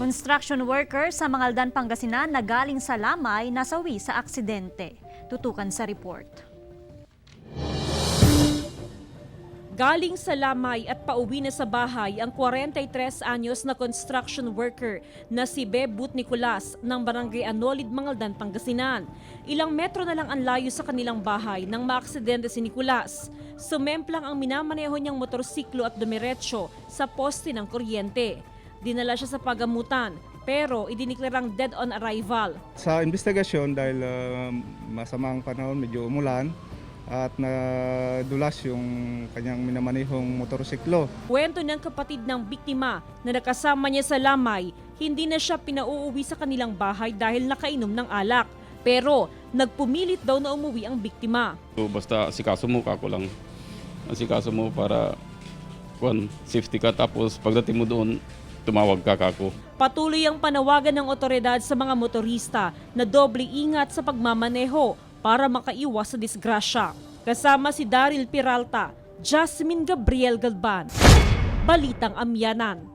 Construction worker sa Mangaldan, Pangasinan na galing sa lamay nasawi sa aksidente. Tutukan sa report. Galing sa lamay at pauwi na sa bahay ang 43 anyos na construction worker na si Bebut Nicolas ng Barangay Anolid, Mangaldan, Pangasinan. Ilang metro na lang ang layo sa kanilang bahay nang maaksidente si Nicolas. Sumemplang ang minamaneho niyang motorsiklo at dumiretso sa poste ng kuryente. Dinala siya sa pagamutan pero idiniklarang dead on arrival. Sa investigasyon dahil masamang panahon, medyo umulan, at nadulas yung kanyang minamanehong motorsiklo. Kwento ng kapatid ng biktima na nakasama niya sa lamay, hindi na siya pinauuwi sa kanilang bahay dahil nakainom ng alak. Pero nagpumilit daw na umuwi ang biktima. So, basta asikaso mo, kako lang. Asikaso mo para safety ka, tapos pagdating mo doon, tumawag ka kako. Patuloy ang panawagan ng otoridad sa mga motorista na doble ingat sa pagmamaneho para makaiwas sa disgrasya. Kasama si Daryl Peralta, Jasmine Gabriel Galban, Balitang Amianan.